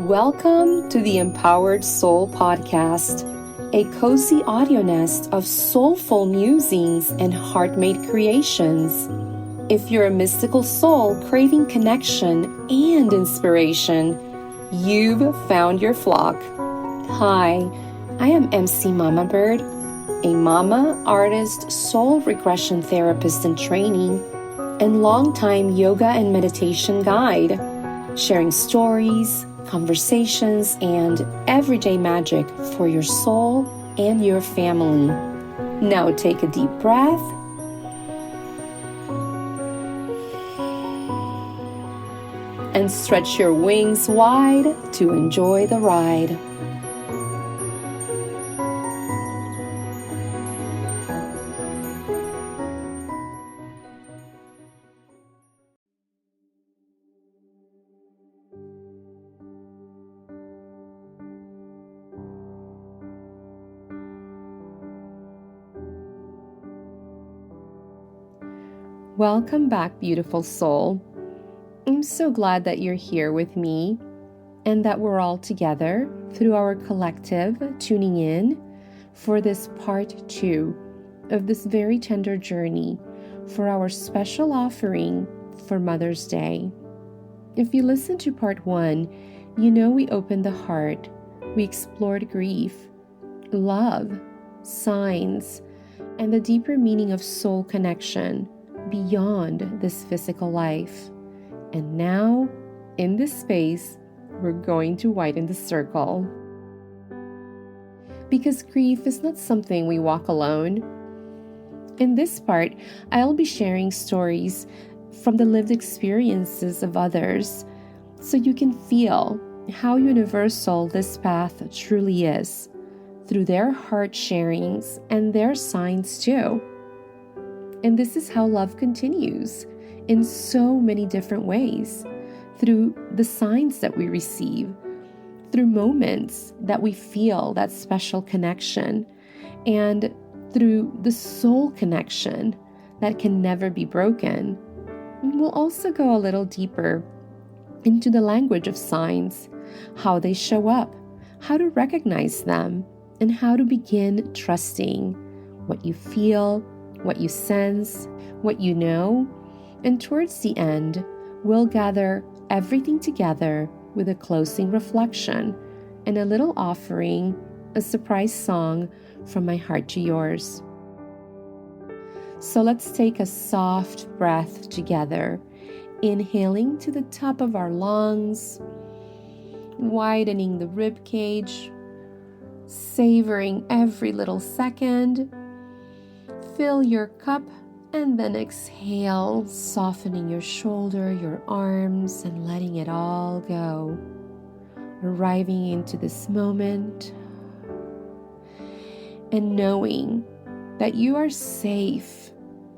Welcome to the Empowered Soul Podcast, a cozy audio nest of soulful musings and heart-made creations. If you're a mystical soul craving connection and inspiration, you've found your flock. Hi, I am MC Mama Bird, a mama, artist, soul regression therapist in training, and longtime yoga and meditation guide, sharing stories, conversations, and everyday magic for your soul and your family. Now take a deep breath and stretch your wings wide to enjoy the ride. Welcome back, beautiful soul. I'm so glad that you're here with me and that we're all together through our collective tuning in for this part 2 of this very tender journey for our special offering for Mother's Day. If you listened to part 1, you know we opened the heart, we explored grief, love, signs, and the deeper meaning of soul connection beyond this physical life. And now, in this space, we're going to widen the circle. Because grief is not something we walk alone. In this part, I'll be sharing stories from the lived experiences of others so you can feel how universal this path truly is through their heart sharings and their signs too. And this is how love continues in so many different ways, through the signs that we receive, through moments that we feel that special connection, and through the soul connection that can never be broken. And we'll also go a little deeper into the language of signs, how they show up, how to recognize them, and how to begin trusting what you feel, what you sense, what you know. And towards the end, we'll gather everything together with a closing reflection and a little offering, a surprise song from my heart to yours. So let's take a soft breath together, inhaling to the top of our lungs, widening the rib cage, savoring every little second. Fill your cup and then exhale, softening your shoulder, your arms, and letting it all go. Arriving into this moment and knowing that you are safe,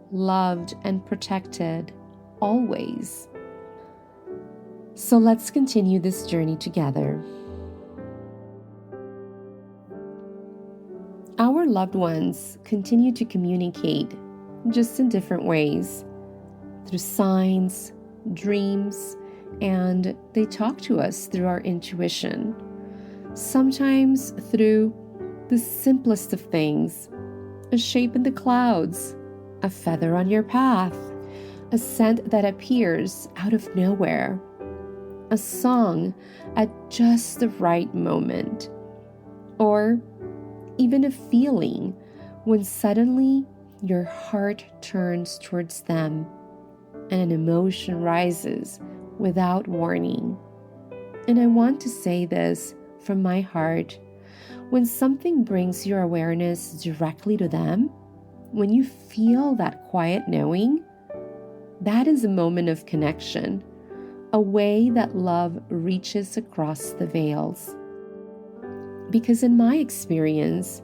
loved, and protected always. So let's continue this journey together. Our loved ones continue to communicate, just in different ways, through signs, dreams, and they talk to us through our intuition. Sometimes through the simplest of things, a shape in the clouds, a feather on your path, a scent that appears out of nowhere, a song at just the right moment, or even a feeling when suddenly your heart turns towards them and an emotion rises without warning. And I want to say this from my heart. When something brings your awareness directly to them, when you feel that quiet knowing, that is a moment of connection, a way that love reaches across the veils. Because in my experience,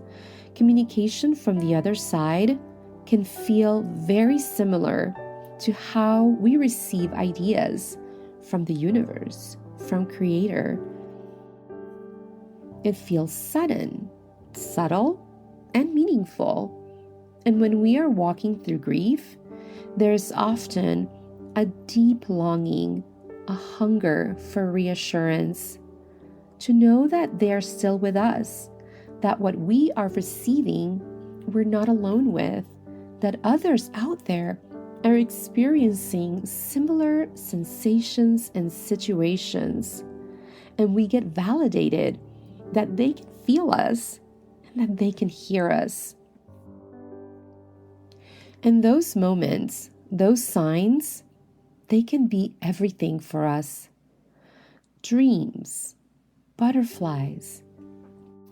communication from the other side can feel very similar to how we receive ideas from the universe, from Creator. It feels sudden, subtle, and meaningful. And when we are walking through grief, there's often a deep longing, a hunger for reassurance, to know that they are still with us, that what we are receiving, we're not alone with, that others out there are experiencing similar sensations and situations. And we get validated that they can feel us and that they can hear us. And those moments, those signs, they can be everything for us. Dreams, butterflies.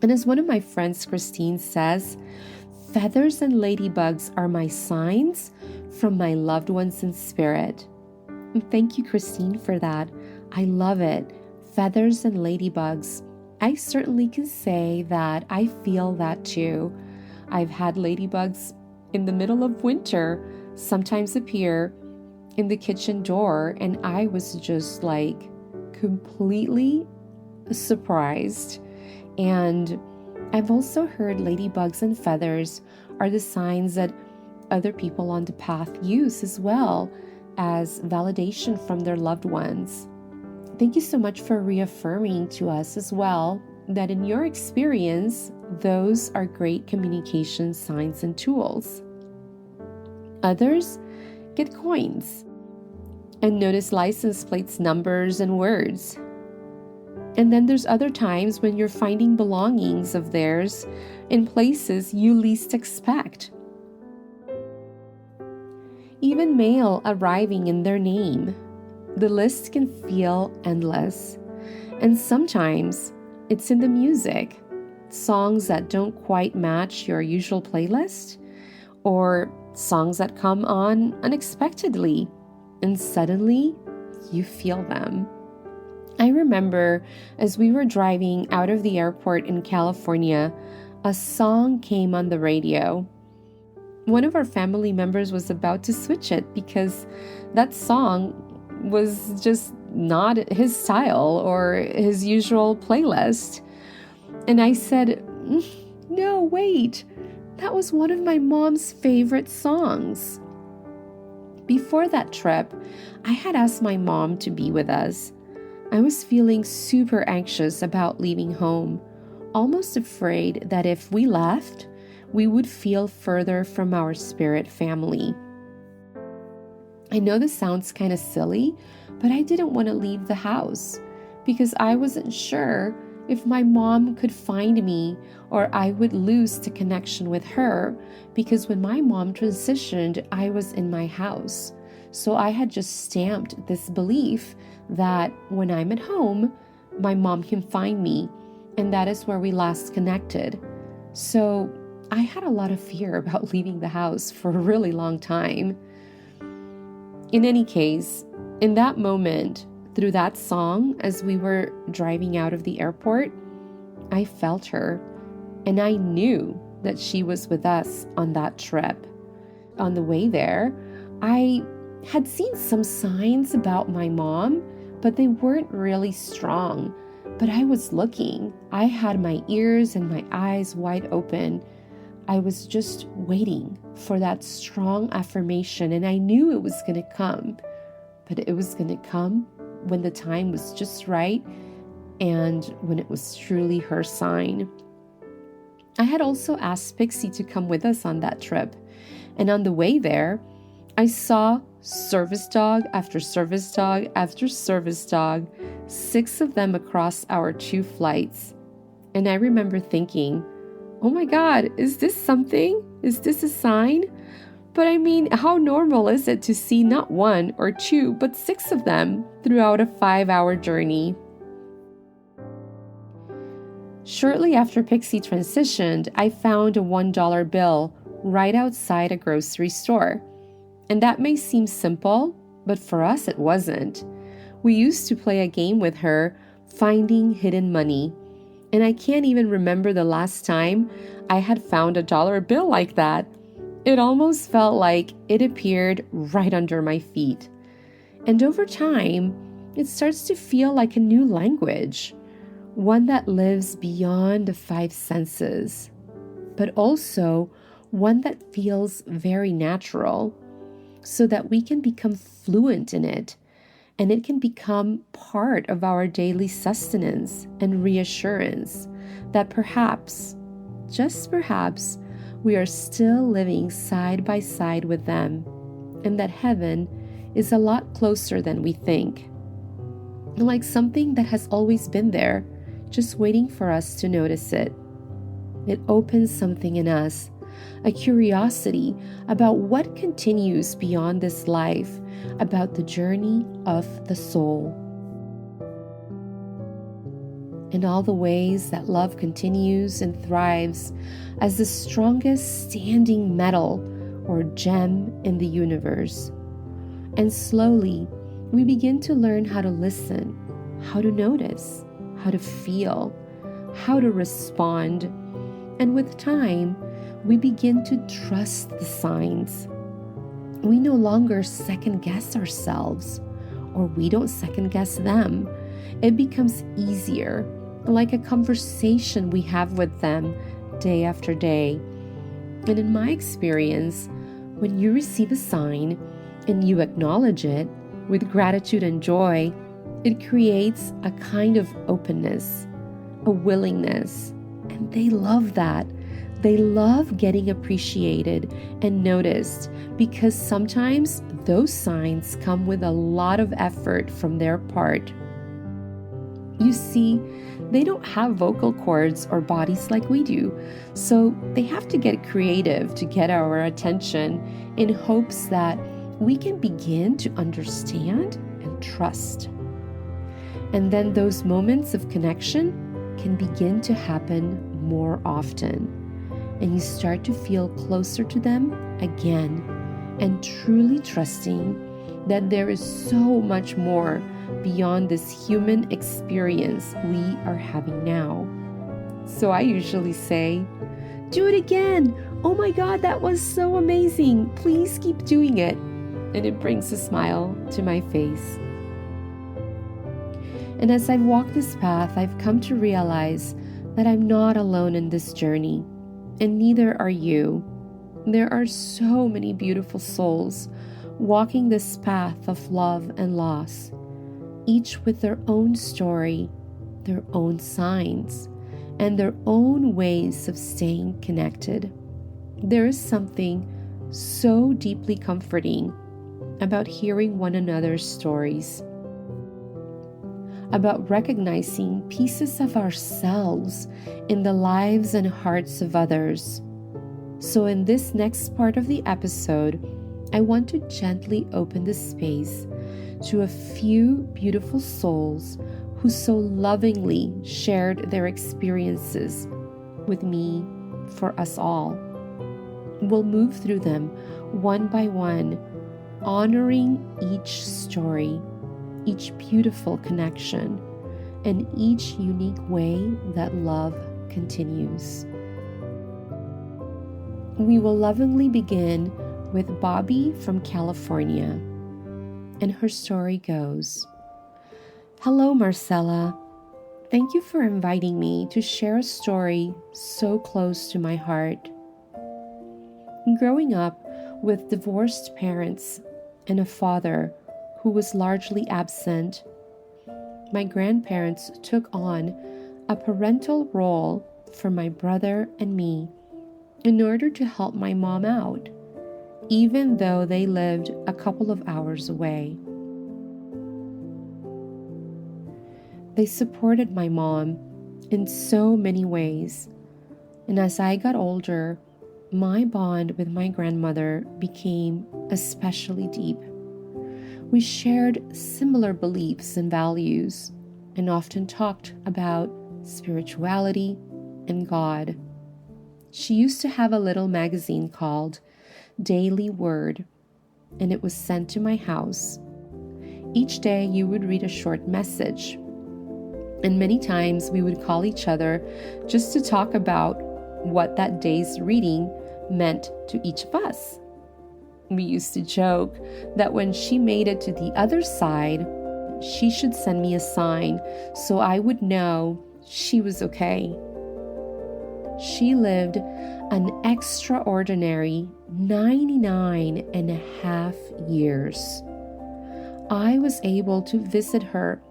And as one of my friends, Christine, says, feathers and ladybugs are my signs from my loved ones in spirit. And thank you, Christine, for that. I love it. Feathers and ladybugs. I certainly can say that I feel that too. I've had ladybugs in the middle of winter sometimes appear in the kitchen door, and I was just like completely surprised. And I've also heard ladybugs and feathers are the signs that other people on the path use as well as validation from their loved ones. Thank you so much for reaffirming to us as well that in your experience, those are great communication signs and tools. Others get coins and notice license plates, numbers, and words. And then there's other times when you're finding belongings of theirs in places you least expect. Even mail arriving in their name. The list can feel endless. And sometimes it's in the music. Songs that don't quite match your usual playlist, or songs that come on unexpectedly, and suddenly you feel them. I remember as we were driving out of the airport in California, a song came on the radio. One of our family members was about to switch it because that song was just not his style or his usual playlist. And I said, no, wait, that was one of my mom's favorite songs. Before that trip, I had asked my mom to be with us. I was feeling super anxious about leaving home, almost afraid that if we left, we would feel further from our spirit family. I know this sounds kind of silly, but I didn't want to leave the house because I wasn't sure if my mom could find me or I would lose the connection with her, because when my mom transitioned, I was in my house. So I had just stamped this belief that when I'm at home, my mom can find me, and that is where we last connected. So I had a lot of fear about leaving the house for a really long time. In any case, in that moment, through that song, as we were driving out of the airport, I felt her, and I knew that she was with us on that trip. On the way there, I had seen some signs about my mom, but they weren't really strong. But I was looking. I had my ears and my eyes wide open. I was just waiting for that strong affirmation, and I knew it was going to come. But it was going to come when the time was just right and when it was truly her sign. I had also asked Pixie to come with us on that trip. And on the way there, I saw service dog after service dog after service dog, 6 of them across our 2 flights. And I remember thinking, oh my God, is this something? Is this a sign? But I mean, how normal is it to see not 1 or 2, but 6 of them throughout a 5-hour journey? Shortly after Pixie transitioned, I found a $1 bill right outside a grocery store. And that may seem simple, but for us it wasn't. We used to play a game with her, finding hidden money. And I can't even remember the last time I had found a $1 bill like that. It almost felt like it appeared right under my feet. And over time, it starts to feel like a new language, one that lives beyond the 5 senses, but also one that feels very natural, so that we can become fluent in it and it can become part of our daily sustenance and reassurance that perhaps, just perhaps, we are still living side by side with them, and that heaven is a lot closer than we think. Like something that has always been there, just waiting for us to notice it. It opens something in us, a curiosity about what continues beyond this life, about the journey of the soul. And all the ways that love continues and thrives as the strongest standing metal or gem in the universe. And slowly, we begin to learn how to listen, how to notice, how to feel, how to respond. And with time, we begin to trust the signs. We no longer second guess ourselves, or we don't second guess them. It becomes easier, like a conversation we have with them day after day. And in my experience, when you receive a sign and you acknowledge it with gratitude and joy, it creates a kind of openness, a willingness, and they love that. They love getting appreciated and noticed because sometimes those signs come with a lot of effort from their part. You see, they don't have vocal cords or bodies like we do, so they have to get creative to get our attention in hopes that we can begin to understand and trust. And then those moments of connection can begin to happen more often, and you start to feel closer to them again and truly trusting that there is so much more beyond this human experience we are having now. So I usually say, "Do it again! Oh my God, that was so amazing! Please keep doing it!" And it brings a smile to my face. And as I've walked this path, I've come to realize that I'm not alone in this journey, and neither are you. There are so many beautiful souls walking this path of love and loss, each with their own story, their own signs, and their own ways of staying connected. There is something so deeply comforting about hearing one another's stories, about recognizing pieces of ourselves in the lives and hearts of others. So in this next part of the episode, I want to gently open the space to a few beautiful souls who so lovingly shared their experiences with me for us all. We'll move through them one by one, honoring each story, each beautiful connection, and each unique way that love continues. We will lovingly begin with Bobby from California, and her story goes, "Hello, Marcella. Thank you for inviting me to share a story so close to my heart. Growing up with divorced parents and a father who was largely absent, my grandparents took on a parental role for my brother and me in order to help my mom out, even though they lived a couple of hours away. They supported my mom in so many ways, and as I got older, my bond with my grandmother became especially deep. We shared similar beliefs and values and often talked about spirituality and God. She used to have a little magazine called Daily Word, and it was sent to my house. Each day you would read a short message, and many times we would call each other just to talk about what that day's reading meant to each of us. We used to joke that when she made it to the other side, she should send me a sign so I would know she was okay. She lived an extraordinary 99 and a half years. I was able to visit her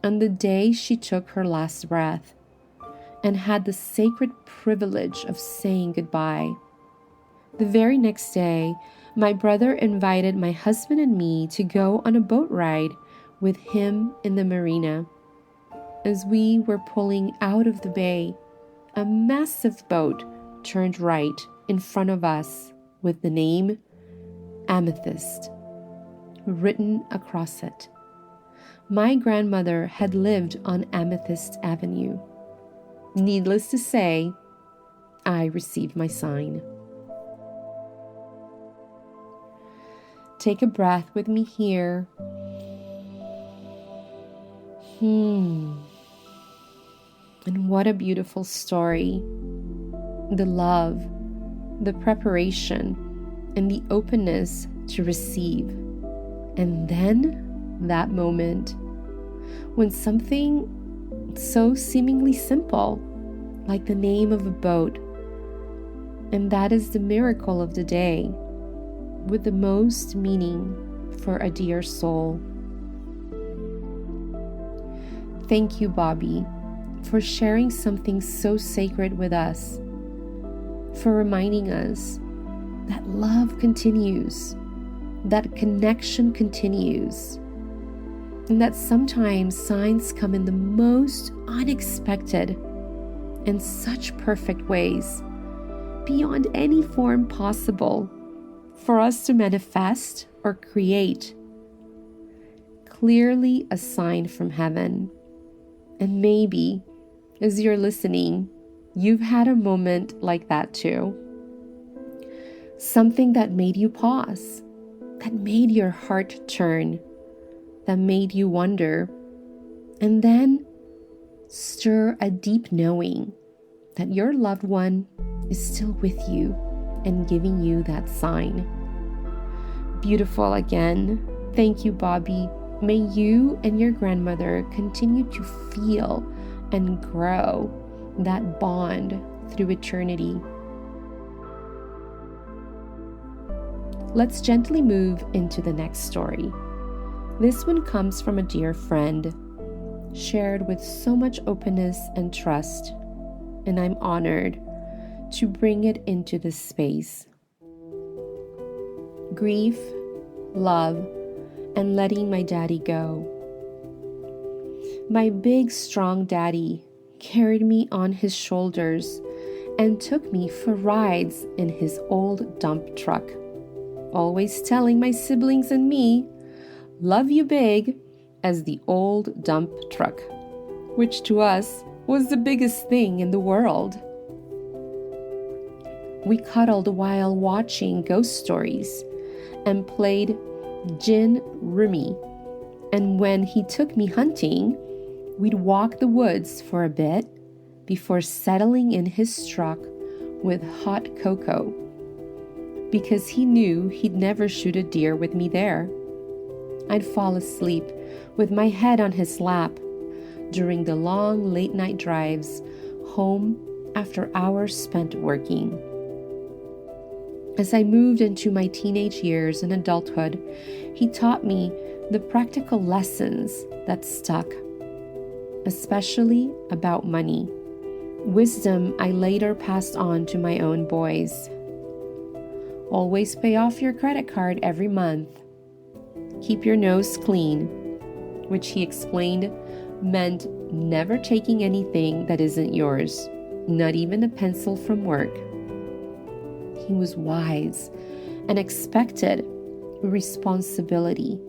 on the day she took her last breath and had the sacred privilege of saying goodbye. The very next day, my brother invited my husband and me to go on a boat ride with him in the marina. As we were pulling out of the bay, a massive boat turned right in front of us with the name Amethyst written across it. My grandmother had lived on Amethyst Avenue. Needless to say, I received my sign. Take a breath with me here. And what a beautiful story. The love, the preparation, and the openness to receive. And then that moment when something so seemingly simple, like the name of a boat, and that is the miracle of the day, with the most meaning for a dear soul. Thank you, Bobby, for sharing something so sacred with us, for reminding us that love continues, that connection continues, and that sometimes signs come in the most unexpected and such perfect ways, beyond any form possible, for us to manifest or create. Clearly a sign from heaven. And maybe, as you're listening, you've had a moment like that too. Something that made you pause, that made your heart turn, that made you wonder, and then stir a deep knowing that your loved one is still with you and giving you that sign. Beautiful again. Thank you, Bobby. May you and your grandmother continue to feel and grow that bond through eternity. Let's gently move into the next story. This one comes from a dear friend, shared with so much openness and trust, and I'm honored to bring it into this space. Grief, love, and letting my daddy go. My big, strong daddy carried me on his shoulders and took me for rides in his old dump truck, always telling my siblings and me, "Love you big," as the old dump truck, which to us was the biggest thing in the world. We cuddled while watching ghost stories and played gin rummy. And when he took me hunting, we'd walk the woods for a bit before settling in his truck with hot cocoa, because he knew he'd never shoot a deer with me there. I'd fall asleep with my head on his lap during the long late-night drives home after hours spent working. As I moved into my teenage years and adulthood, he taught me the practical lessons that stuck, especially about money, wisdom I later passed on to my own boys. Always pay off your credit card every month. Keep your nose clean, which he explained meant never taking anything that isn't yours, not even a pencil from work. He was wise and expected responsibility.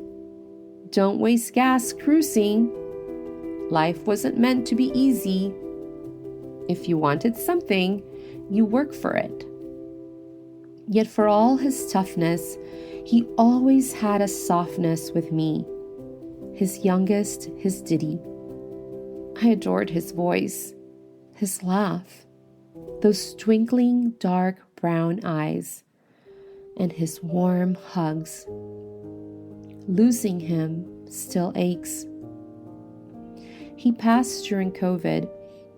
Don't waste gas cruising. Life wasn't meant to be easy. If you wanted something, you work for it. Yet for all his toughness, he always had a softness with me. His youngest, his Diddy. I adored his voice, his laugh, those twinkling dark brown eyes, and his warm hugs. Losing him still aches. He passed during COVID,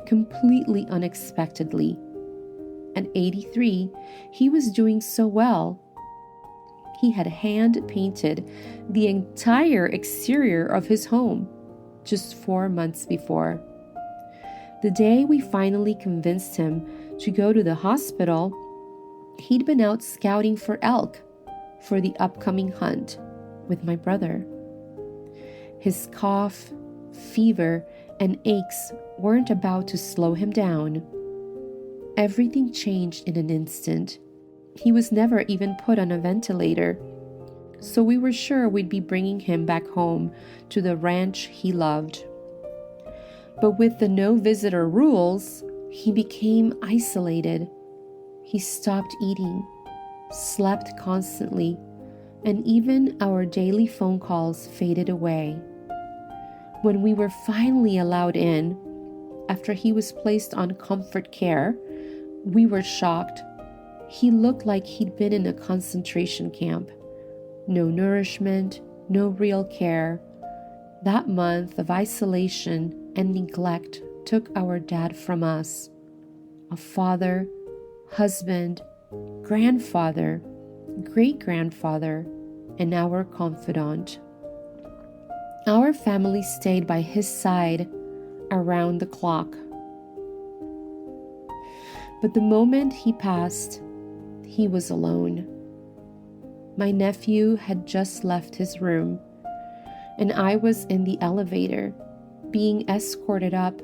completely unexpectedly. At 83, he was doing so well. he had hand-painted the entire exterior of his home just 4 months before. The day we finally convinced him to go to the hospital, he'd been out scouting for elk for the upcoming hunt with my brother. His cough, fever, and aches weren't about to slow him down. Everything changed in an instant. He was never even put on a ventilator, so we were sure we'd be bringing him back home to the ranch he loved. But with the no visitor rules, he became isolated. He stopped eating, slept constantly, and even our daily phone calls faded away. When we were finally allowed in, after he was placed on comfort care, we were shocked. He looked like he'd been in a concentration camp. No nourishment, no real care. That month of isolation and neglect took our dad from us. A father, husband, grandfather, great-grandfather, and our confidant. Our family stayed by his side around the clock. But the moment he passed, he was alone. My nephew had just left his room, and I was in the elevator, being escorted up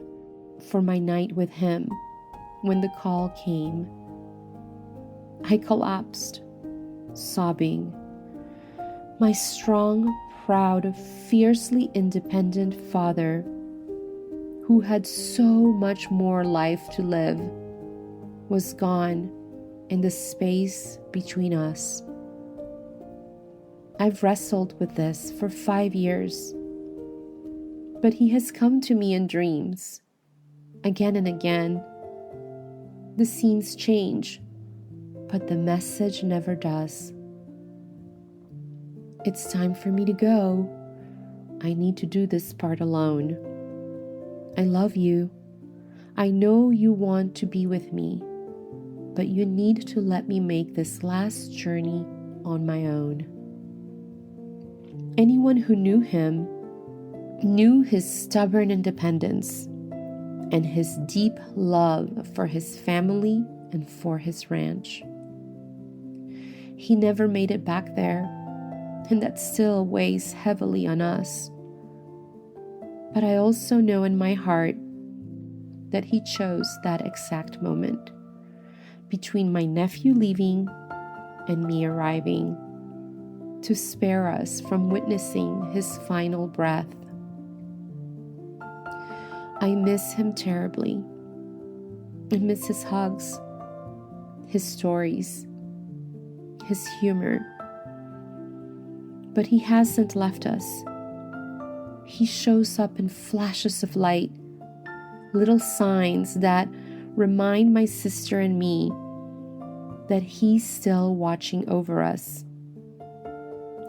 for my night with him when the call came. I collapsed, sobbing. My strong, proud, fiercely independent father, who had so much more life to live, was gone in the space between us. I've wrestled with this for 5 years, but he has come to me in dreams, again and again. The scenes change, but the message never does. It's time for me to go. I need to do this part alone. I love you. I know you want to be with me, but you need to let me make this last journey on my own. Anyone who knew him knew his stubborn independence and his deep love for his family and for his ranch. He never made it back there, and that still weighs heavily on us. But I also know in my heart that he chose that exact moment between my nephew leaving and me arriving to spare us from witnessing his final breath. I miss him terribly. I miss his hugs, his stories, his humor. But he hasn't left us. He shows up in flashes of light, little signs that remind my sister and me that he's still watching over us.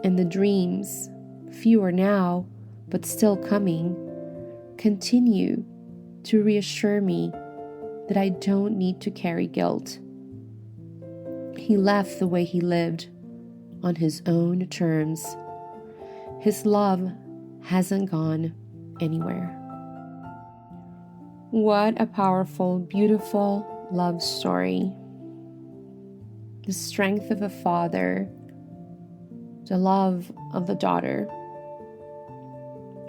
And the dreams, fewer now, but still coming, continue to reassure me that I don't need to carry guilt. He left the way he lived, on his own terms. His love hasn't gone anywhere. What a powerful, beautiful love story. The strength of a father, the love of a daughter,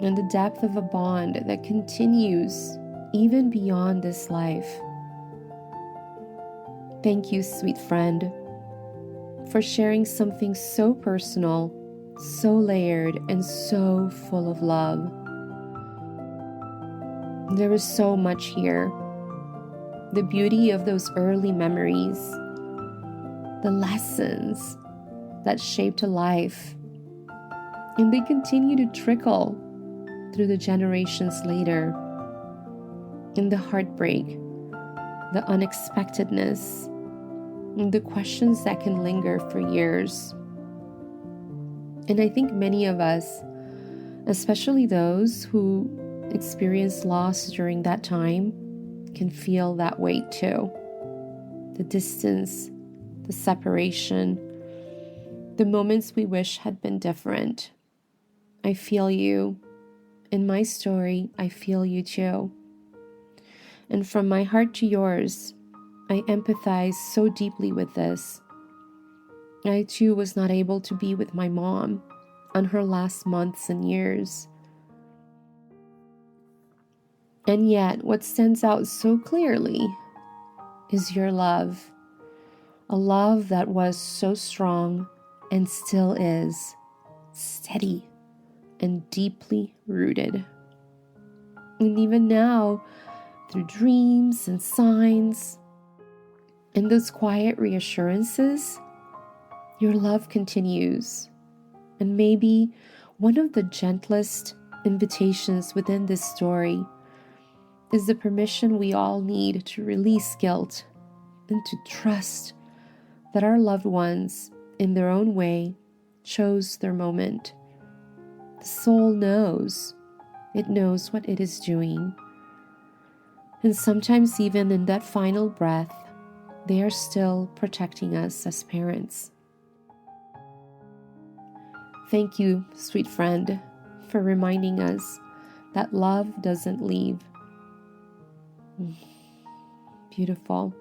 and the depth of a bond that continues even beyond this life. Thank you, sweet friend, for sharing something so personal, so layered, and so full of love. There is so much here. The beauty of those early memories, the lessons that shaped a life, and they continue to trickle through the generations later. And the heartbreak, the unexpectedness, and the questions that can linger for years. And I think many of us, especially those who experience loss during that time, can feel that weight too. The distance, the separation, the moments we wish had been different. I feel you. In my story, I feel you too. And from my heart to yours, I empathize so deeply with this. I too was not able to be with my mom on her last months and years. And yet, what stands out so clearly is your love. A love that was so strong and still is, steady and deeply rooted. And even now, through dreams and signs and those quiet reassurances, your love continues. And maybe one of the gentlest invitations within this story is the permission we all need to release guilt and to trust that our loved ones, in their own way, chose their moment. The soul knows. It knows what it is doing. And sometimes even in that final breath, they are still protecting us as parents. Thank you, sweet friend, for reminding us that love doesn't leave. Beautiful.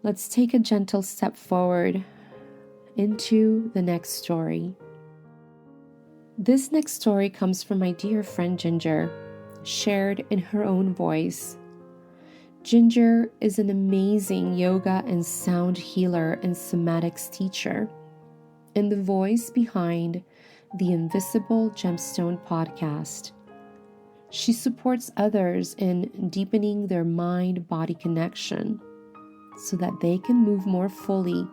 Let's take a gentle step forward into the next story. This next story comes from my dear friend Ginger, shared in her own voice. Ginger is an amazing yoga and sound healer and somatics teacher, and the voice behind the Invisible Gemstone podcast. She supports others in deepening their mind-body connection so that they can move more fully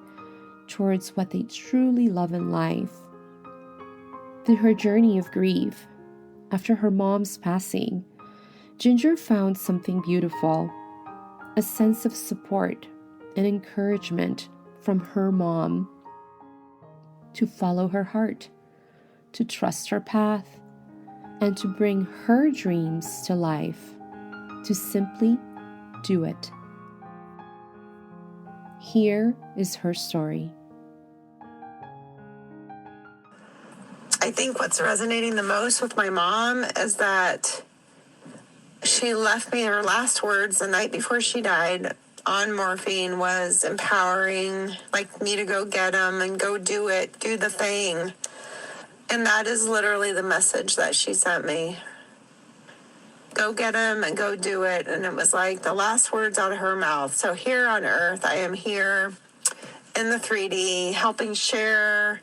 towards what they truly love in life. Through her journey of grief, after her mom's passing, Ginger found something beautiful, a sense of support and encouragement from her mom to follow her heart, to trust her path, and to bring her dreams to life, to simply do it. Here is her story. I think what's resonating the most with my mom is that she left me her last words the night before she died on morphine was empowering, like me to go get them and go do it, do the thing. And that is literally the message that she sent me. Go get him and go do it. And it was like the last words out of her mouth. So here on earth, I am here in the 3D, helping share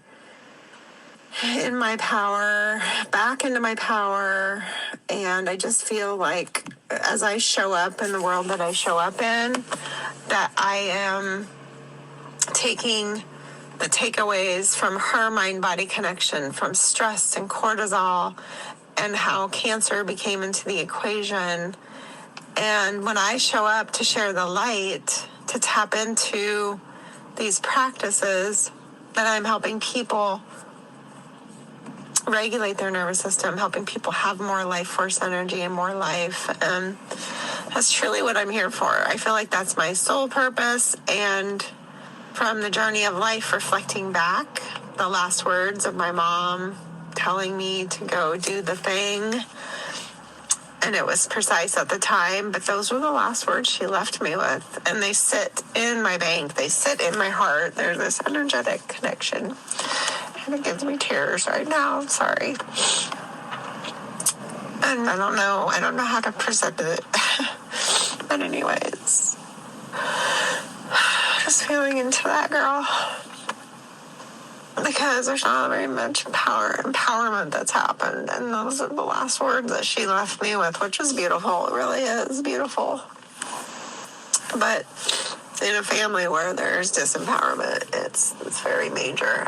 in my power, back into my power. And I just feel like as I show up in the world that I show up in, that I am taking the takeaways from her mind-body connection, from stress and cortisol, and how cancer became into the equation. And when I show up to share the light, to tap into these practices, that I'm helping people regulate their nervous system, helping people have more life force energy and more life. And that's truly what I'm here for. I feel like that's my sole purpose. And from the journey of life, reflecting back, the last words of my mom telling me to go do the thing. And it was precise at the time, but those were the last words she left me with. And they sit in my bank. They sit in my heart. There's this energetic connection. And it gives me tears right now. I'm sorry. And I don't know how to present it. But anyways, just feeling into that, girl. Because there's not very much empowerment that's happened. And those are the last words that she left me with, which is beautiful. It really is beautiful. But in a family where there's disempowerment, it's very major.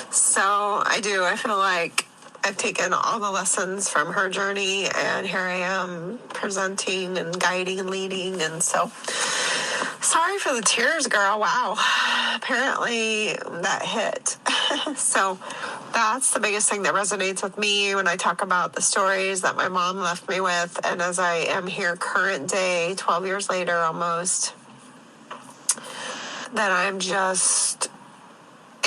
So I feel like I've taken all the lessons from her journey, and here I am presenting and guiding and leading. And so sorry for the tears, girl. Wow. Apparently that hit. So that's the biggest thing that resonates with me when I talk about the stories that my mom left me with. And as I am here current day, 12 years later almost, that I'm just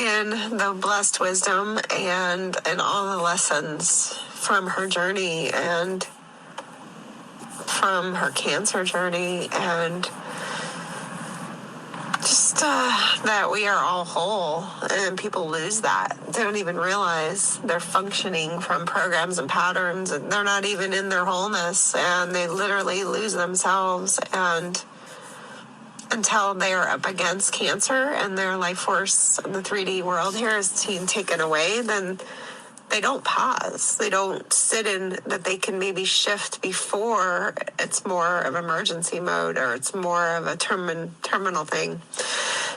in the blessed wisdom and all the lessons from her journey and from her cancer journey, and just that we are all whole, and people lose that. They don't even realize they're functioning from programs and patterns, and they're not even in their wholeness, and they literally lose themselves. And until they are up against cancer and their life force in the 3D world here is being taken away, then they don't pause. They don't sit in that they can maybe shift before it's more of emergency mode or it's more of a terminal thing.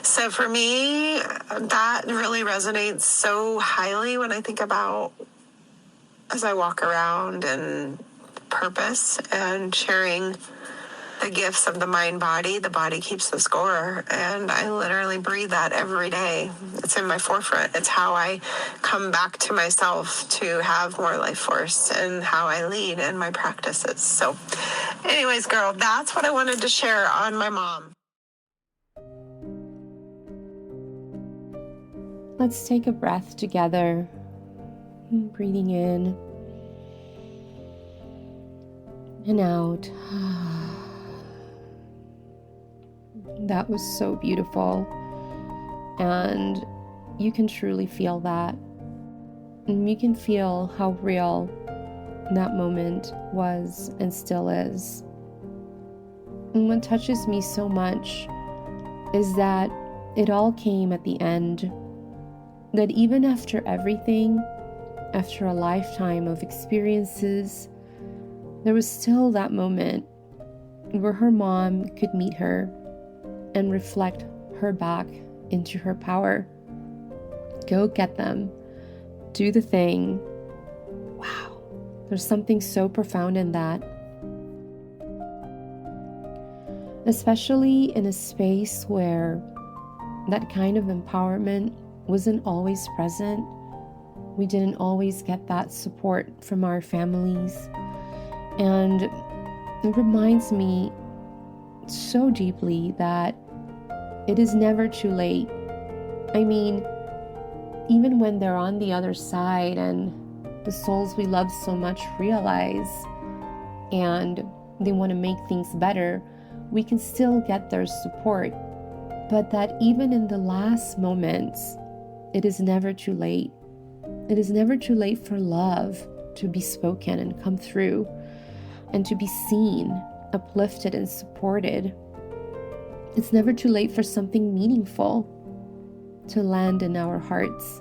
So for me, that really resonates so highly when I think about as I walk around and purpose and sharing the gifts of the mind body. The body keeps the score, and I literally breathe that every day. It's in my forefront. It's how I come back to myself to have more life force and how I lead in my practices. So anyways, girl, that's what I wanted to share on my mom. Let's take a breath together, breathing in and out. That was so beautiful, and you can truly feel that, and you can feel how real that moment was and still is. And what touches me so much is that it all came at the end, that even after everything, after a lifetime of experiences, there was still that moment where her mom could meet her and reflect her back into her power. Go get them. Do the thing. Wow. There's something so profound in that. Especially in a space where that kind of empowerment wasn't always present. We didn't always get that support from our families. And it reminds me so deeply that it is never too late. I mean, even when they're on the other side and the souls we love so much realize and they want to make things better, we can still get their support. But that even in the last moments, it is never too late. It is never too late for love to be spoken and come through and to be seen, uplifted and supported. It's never too late for something meaningful to land in our hearts.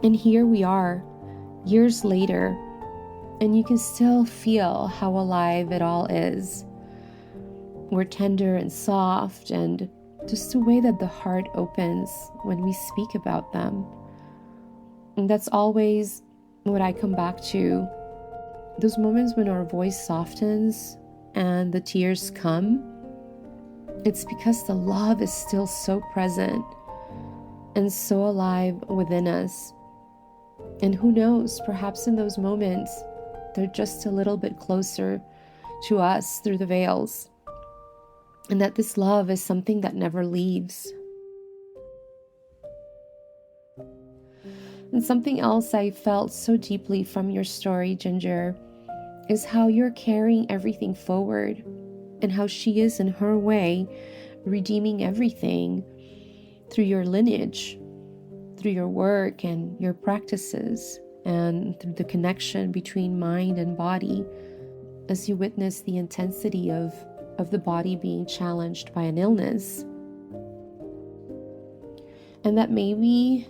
And here we are, years later, and you can still feel how alive it all is. We're tender and soft, and just the way that the heart opens when we speak about them. And that's always what I come back to. Those moments when our voice softens and the tears come, it's because the love is still so present and so alive within us. And who knows, perhaps in those moments, they're just a little bit closer to us through the veils. And that this love is something that never leaves. And something else I felt so deeply from your story, Ginger, is how you're carrying everything forward and how she is in her way redeeming everything through your lineage, through your work and your practices, and through the connection between mind and body as you witness the intensity of the body being challenged by an illness. And that maybe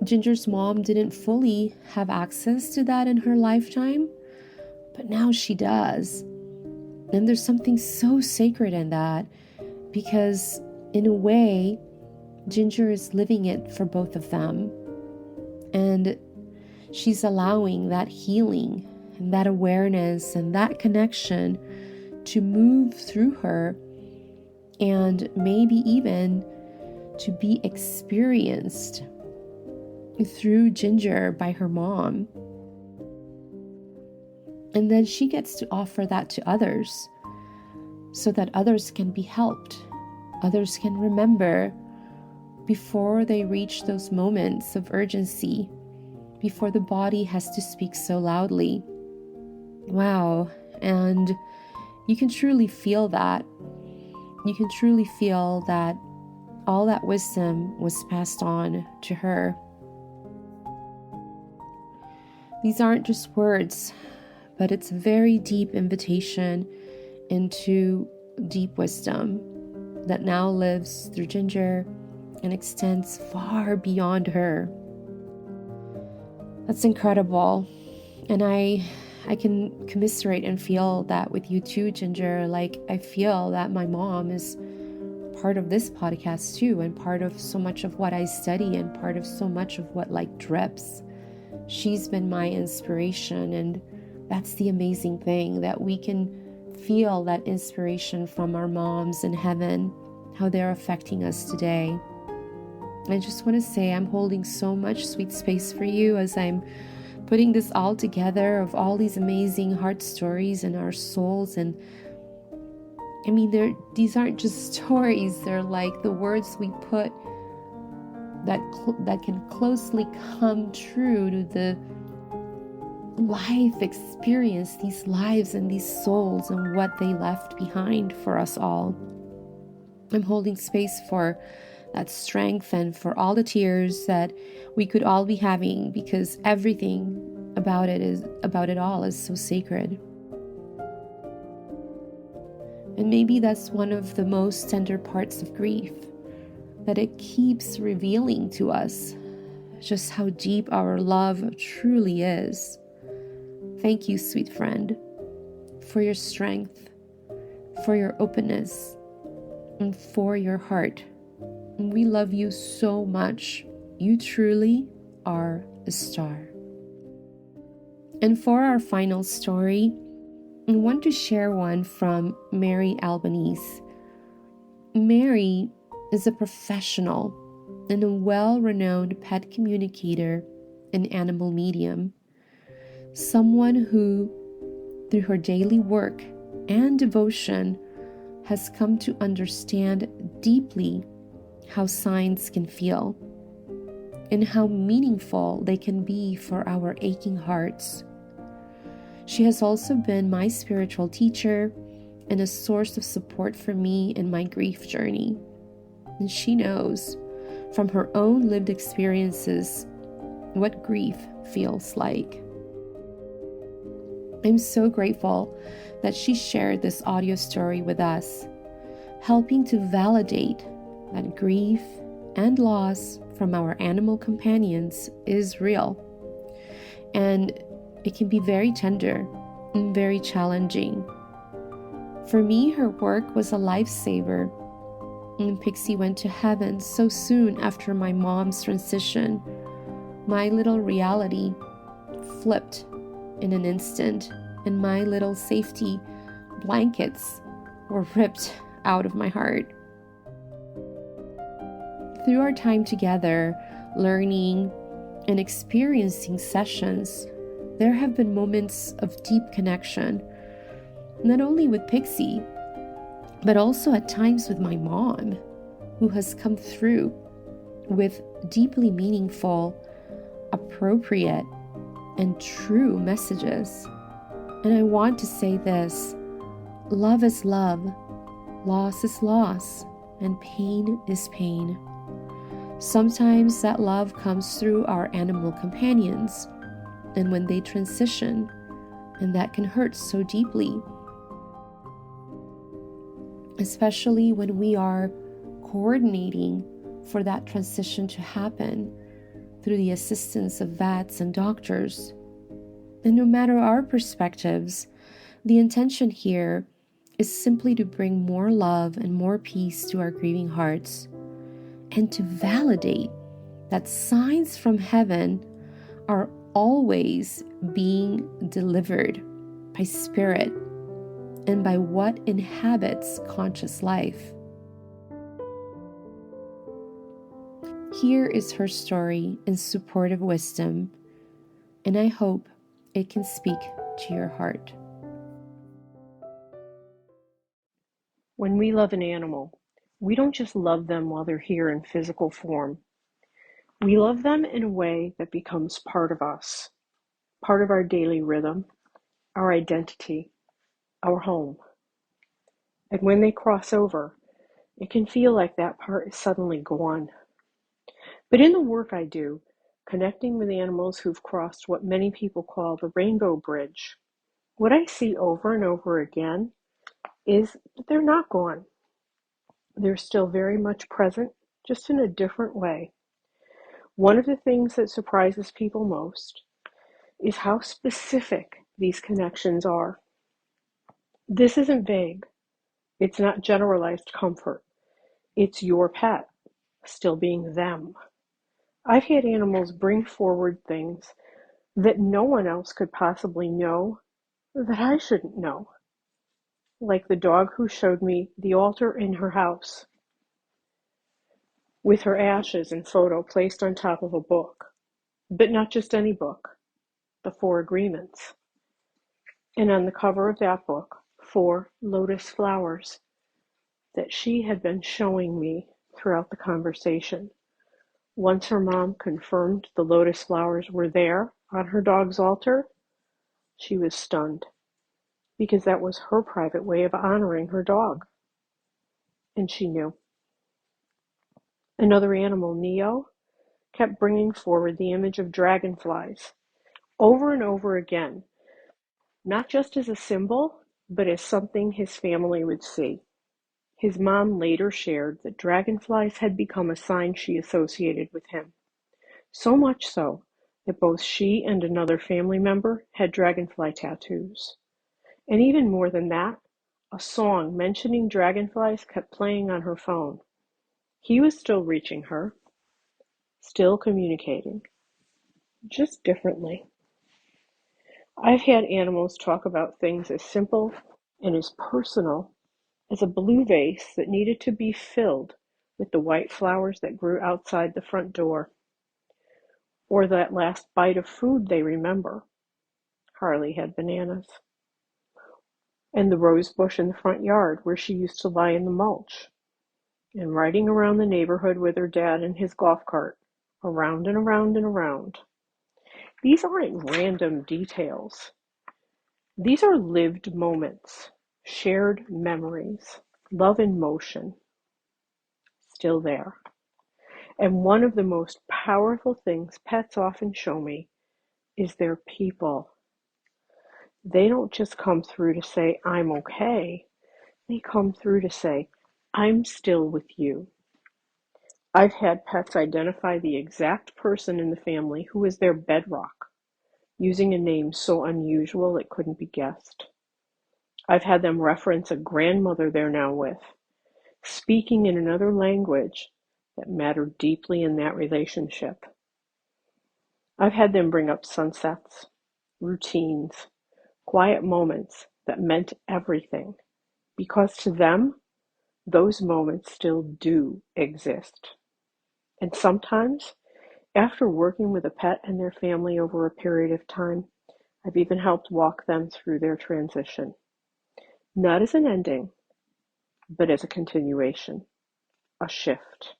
Ginger's mom didn't fully have access to that in her lifetime, but now she does. And there's something so sacred in that, because in a way, Ginger is living it for both of them. And she's allowing that healing and that awareness and that connection to move through her, and maybe even to be experienced through Ginger by her mom. And then she gets to offer that to others so that others can be helped. Others can remember before they reach those moments of urgency, before the body has to speak so loudly. Wow. And you can truly feel that. You can truly feel that all that wisdom was passed on to her. These aren't just words, but it's a very deep invitation into deep wisdom that now lives through Ginger and extends far beyond her. That's incredible. And I can commiserate and feel that with you too, Ginger. Like, I feel that my mom is part of this podcast too, and part of so much of what I study, and part of so much of what drips. She's been my inspiration, and that's the amazing thing, that we can feel that inspiration from our moms in heaven, how they're affecting us today. I just want to say I'm holding so much sweet space for you as I'm putting this all together of all these amazing heart stories in our souls. And I mean, these aren't just stories, they're like the words we put that can closely come true to the life experience, these lives and these souls and what they left behind for us all. I'm holding space for that strength and for all the tears that we could all be having, because everything about it all is so sacred. And maybe that's one of the most tender parts of grief, that it keeps revealing to us just how deep our love truly is. Thank you, sweet friend, for your strength, for your openness, and for your heart. And we love you so much. You truly are a star. And for our final story, I want to share one from Mary Albanese. Mary is a professional and a well-renowned pet communicator and animal medium. Someone who, through her daily work and devotion, has come to understand deeply how signs can feel and how meaningful they can be for our aching hearts. She has also been my spiritual teacher and a source of support for me in my grief journey. And she knows from her own lived experiences what grief feels like. I'm so grateful that she shared this audio story with us, helping to validate that grief and loss from our animal companions is real. And it can be very tender and very challenging. For me, her work was a lifesaver. And Pixie went to heaven so soon after my mom's transition. My little reality flipped in an instant, and my little safety blankets were ripped out of my heart. Through our time together, learning and experiencing sessions, there have been moments of deep connection, not only with Pixie, but also at times with my mom, who has come through with deeply meaningful, appropriate, and true messages. And I want to say this: love is love, loss is loss, and pain is pain. Sometimes that love comes through our animal companions, and when they transition, and that can hurt so deeply, especially when we are coordinating for that transition to happen through the assistance of vets and doctors. And no matter our perspectives, the intention here is simply to bring more love and more peace to our grieving hearts, and to validate that signs from heaven are always being delivered by spirit and by what inhabits conscious life. Here is her story in supportive wisdom, and I hope it can speak to your heart. When we love an animal, We don't just love them while they're here in physical form. We love them in a way that becomes part of us, part of our daily rhythm, our identity, our home. And when they cross over, it can feel like that part is suddenly gone. But in the work I do, connecting with animals who've crossed what many people call the rainbow bridge, what I see over and over again is that they're not gone. They're still very much present, just in a different way. One of the things that surprises people most is how specific these connections are. This isn't vague. It's not generalized comfort. It's your pet still being them. I've had animals bring forward things that no one else could possibly know that I shouldn't know. Like the dog who showed me the altar in her house with her ashes and photo placed on top of a book. But not just any book, the Four Agreements. And on the cover of that book, 4 lotus flowers that she had been showing me throughout the conversation. Once her mom confirmed the lotus flowers were there on her dog's altar, she was stunned, because that was her private way of honoring her dog. And she knew. Another animal, Neo, kept bringing forward the image of dragonflies over and over again, not just as a symbol, but as something his family would see. His mom later shared that dragonflies had become a sign she associated with him. So much so that both she and another family member had dragonfly tattoos. And even more than that, a song mentioning dragonflies kept playing on her phone. He was still reaching her, still communicating, just differently. I've had animals talk about things as simple and as personal as a blue vase that needed to be filled with the white flowers that grew outside the front door, or that last bite of food they remember. Harley had bananas. And the rose bush in the front yard where she used to lie in the mulch, and riding around the neighborhood with her dad in his golf cart, around and around and around. These aren't random details. These are lived moments, shared memories, love in motion, still there. And one of the most powerful things pets often show me is they're people. They don't just come through to say, I'm okay. They come through to say, I'm still with you. I've had pets identify the exact person in the family who is their bedrock, using a name so unusual it couldn't be guessed. I've had them reference a grandmother they're now with, speaking in another language that mattered deeply in that relationship. I've had them bring up sunsets, routines, quiet moments that meant everything, because to them, those moments still do exist. And sometimes, after working with a pet and their family over a period of time, I've even helped walk them through their transition. Not as an ending, but as a continuation, a shift.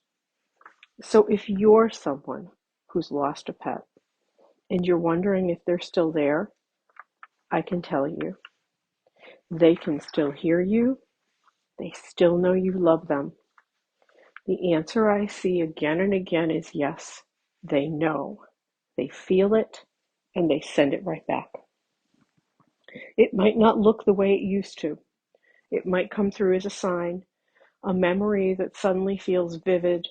So if you're someone who's lost a pet and you're wondering if they're still there, I can tell you, they can still hear you. They still know you love them. The answer I see again and again is yes, they know. They feel it, and they send it right back. It might not look the way it used to. It might come through as a sign, a memory that suddenly feels vivid,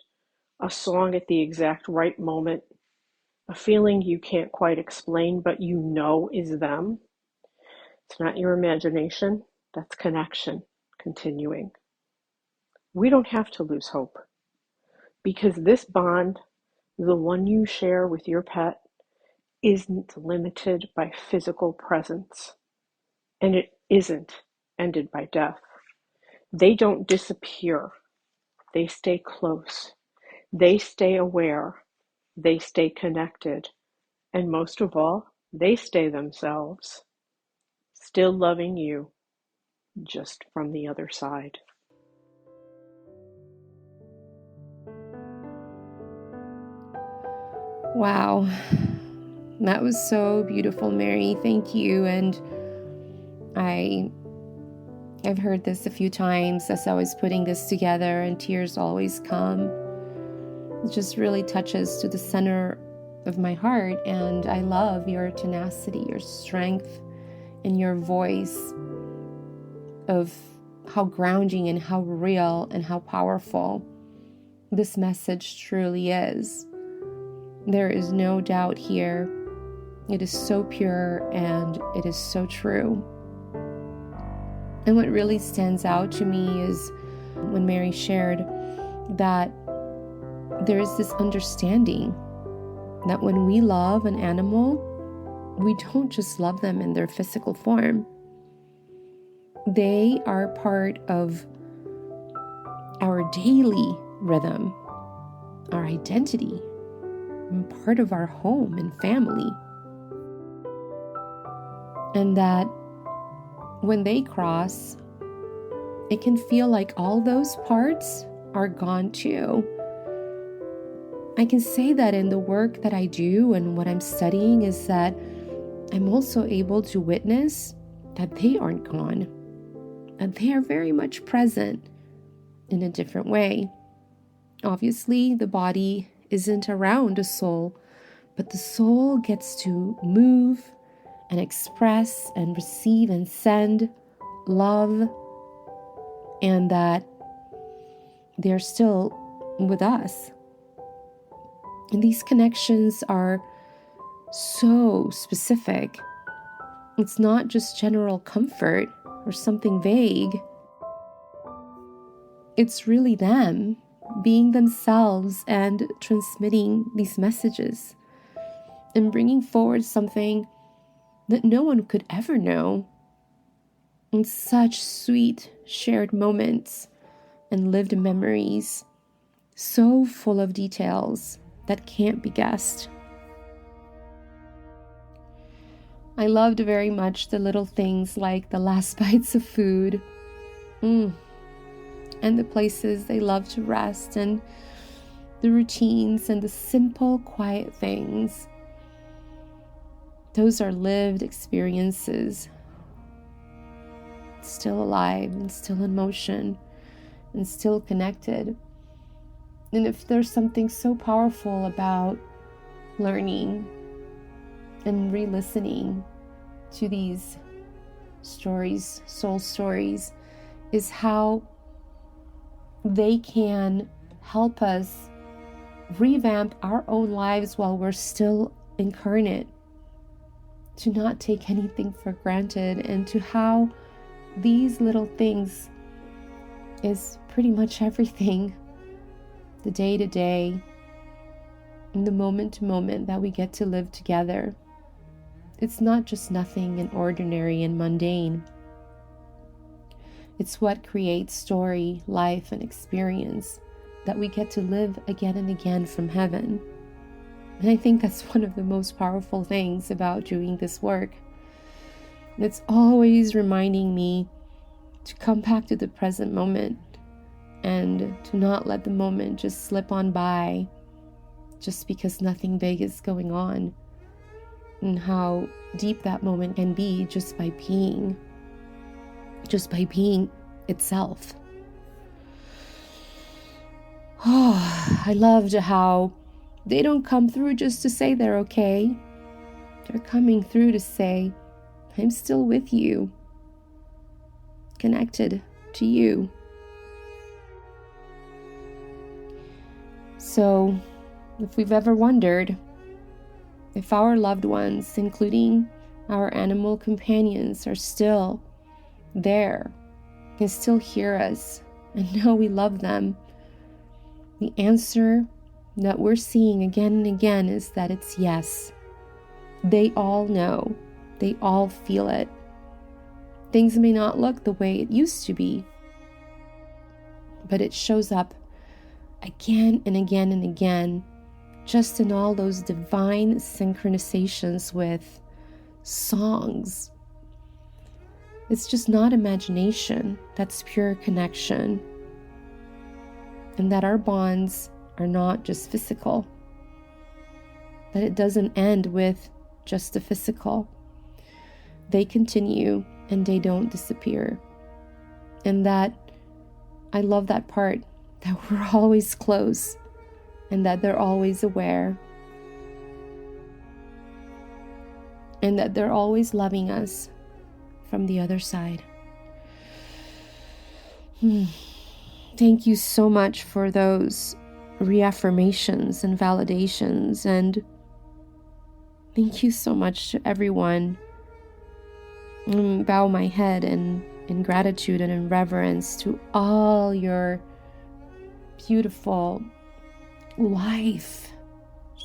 a song at the exact right moment, a feeling you can't quite explain, but you know is them. It's not your imagination, that's connection, continuing. We don't have to lose hope, because this bond, the one you share with your pet, isn't limited by physical presence, and it isn't ended by death. They don't disappear. They stay close. They stay aware. They stay connected. And most of all, they stay themselves, still loving you, just from the other side. Wow. That was so beautiful, Mary. Thank you. And I've heard this a few times as I was putting this together, and tears always come. It just really touches to the center of my heart, and I love your tenacity, your strength, and your voice of how grounding and how real and how powerful this message truly is. There is no doubt here. It is so pure and it is so true. And what really stands out to me is when Mary shared that there is this understanding that when we love an animal, we don't just love them in their physical form. They are part of our daily rhythm, our identity, and part of our home and family. And that when they cross, it can feel like all those parts are gone too. I can say that in the work that I do and what I'm studying is that I'm also able to witness that they aren't gone, and they are very much present in a different way. Obviously, the body isn't around a soul, but the soul gets to move and express and receive and send love, and that they're still with us. And these connections are so specific. It's not just general comfort or something vague. It's really them being themselves and transmitting these messages and bringing forward something that no one could ever know. And such sweet shared moments and lived memories, so full of details that can't be guessed. I loved very much the little things like the last bites of food, and the places they love to rest, and the routines and the simple, quiet things. Those are lived experiences, still alive and still in motion and still connected. And if there's something so powerful about learning and re-listening to these stories, soul stories, is how they can help us revamp our own lives while we're still incarnate, to not take anything for granted, and to how these little things is pretty much everything, the day to day, and the moment to moment that we get to live together. It's not just nothing and ordinary and mundane. It's what creates story, life, and experience that we get to live again and again from heaven. And I think that's one of the most powerful things about doing this work. It's always reminding me to come back to the present moment and to not let the moment just slip on by just because nothing big is going on, and how deep that moment can be just by being itself. Oh, I loved how they don't come through just to say they're okay. They're coming through to say, I'm still with you, connected to you. So, if we've ever wondered if our loved ones, including our animal companions, are still there and still hear us and know we love them, the answer that we're seeing again and again is that it's yes. They all know. They all feel it. Things may not look the way it used to be, but it shows up again and again and again, just in all those divine synchronizations with songs. It's just not imagination, that's pure connection. And that our bonds are not just physical. that it doesn't end with just the physical. They continue and they don't disappear. And that, I love that part, that we're always close and that they're always aware and that they're always loving us from the other side. Thank you so much for those reaffirmations and validations, and thank you so much to everyone. Bow my head in gratitude and in reverence to all your beautiful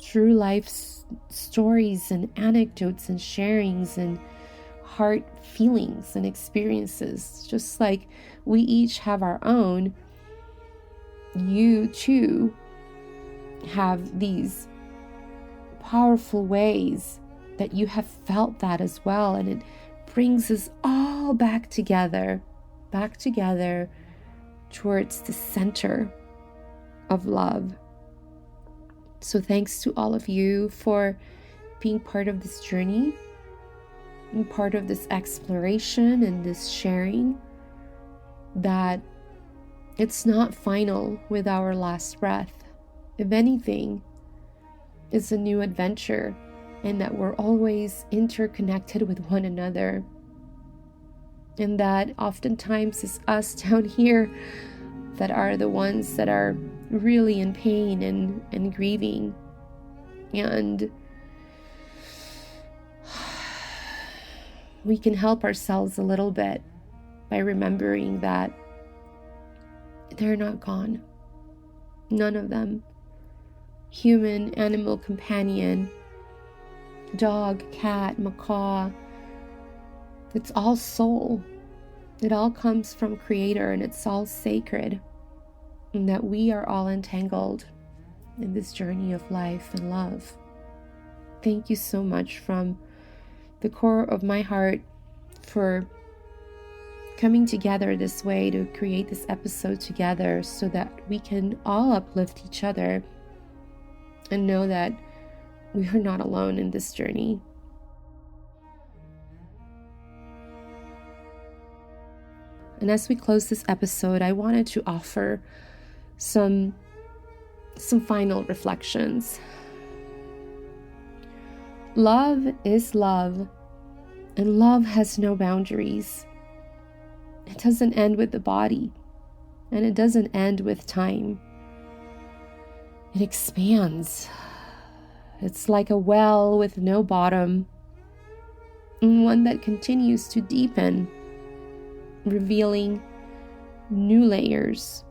true life stories and anecdotes and sharings and heart feelings and experiences. Just like we each have our own, you too have these powerful ways that you have felt that as well, and it brings us all back together towards the center of love. So thanks to all of you for being part of this journey and part of this exploration and this sharing, that it's not final with our last breath. If anything, it's a new adventure, and that we're always interconnected with one another. And that oftentimes it's us down here that are the ones that are really in pain and grieving. And we can help ourselves a little bit by remembering that they're not gone. None of them. Human, animal companion, dog, cat, macaw, it's all soul. It all comes from Creator, and it's all sacred. And that we are all entangled in this journey of life and love. Thank you so much from the core of my heart for coming together this way to create this episode together, so that we can all uplift each other and know that we are not alone in this journey. And as we close this episode, I wanted to offer some final reflections. Love is love, and love has no boundaries. It doesn't end with the body, and it doesn't end with time. It expands. It's like a well with no bottom, and one that continues to deepen, revealing new layers,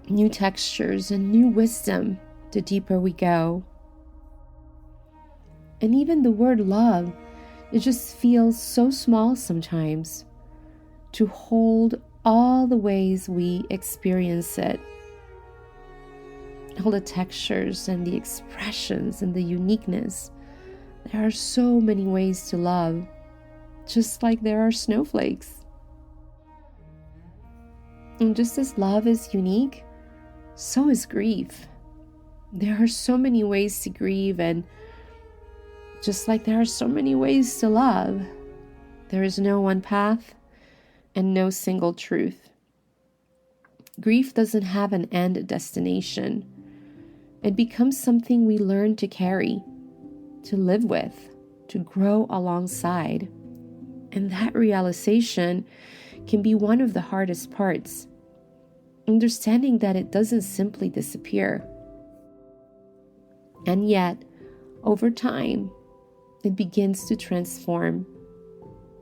new textures, and new wisdom the deeper we go. And even the word love, it just feels so small sometimes to hold all the ways we experience it, all the textures and the expressions and the uniqueness. There are so many ways to love, just like there are snowflakes. And just as love is unique, so is grief. There are so many ways to grieve, and just like there are so many ways to love, there is no one path and no single truth. Grief doesn't have an end destination. It becomes something we learn to carry, to live with, to grow alongside. And that realization can be one of the hardest parts. Understanding that it doesn't simply disappear. And yet, over time, it begins to transform.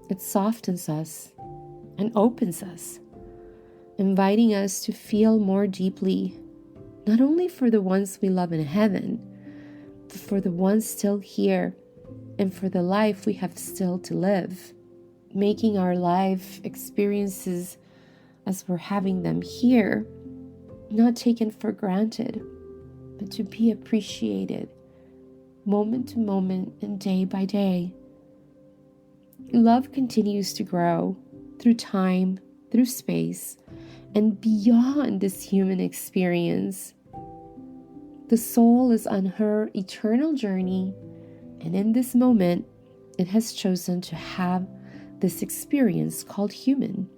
It softens us and opens us, inviting us to feel more deeply, not only for the ones we love in heaven, but for the ones still here and for the life we have still to live, making our life experiences as we're having them here not taken for granted, but to be appreciated moment to moment and day by day. Love continues to grow through time, through space, and beyond this human experience. The soul is on her eternal journey, and in this moment, it has chosen to have this experience called human.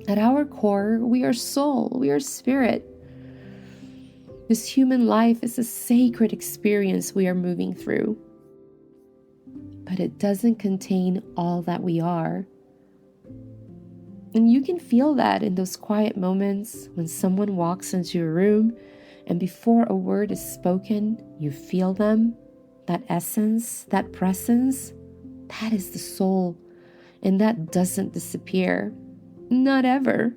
At our core, we are soul, we are spirit. This human life is a sacred experience we are moving through, but it doesn't contain all that we are. And you can feel that in those quiet moments when someone walks into a room and before a word is spoken, you feel them, that essence, that presence. That is the soul, and that doesn't disappear. Not ever.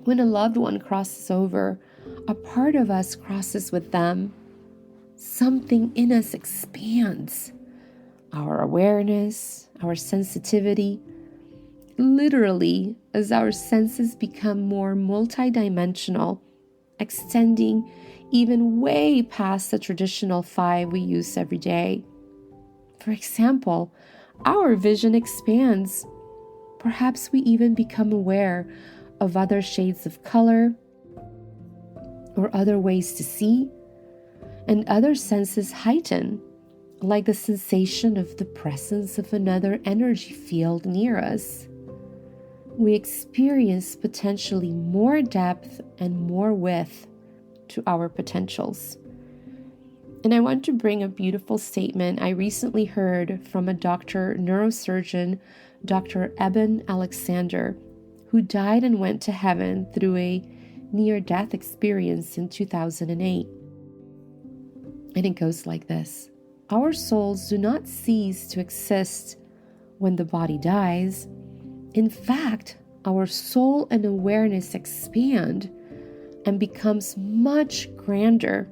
When a loved one crosses over, a part of us crosses with them. Something in us expands. Our awareness, our sensitivity. Literally, as our senses become more multidimensional, extending even way past the traditional 5 we use every day. For example, our vision expands. Perhaps we even become aware of other shades of color or other ways to see, and other senses heighten, like the sensation of the presence of another energy field near us. We experience potentially more depth and more width to our potentials. And I want to bring a beautiful statement I recently heard from a neurosurgeon, Dr. Eben Alexander, who died and went to heaven through a near-death experience in 2008. And it goes like this. Our souls do not cease to exist when the body dies. In fact, our soul and awareness expand and becomes much grander.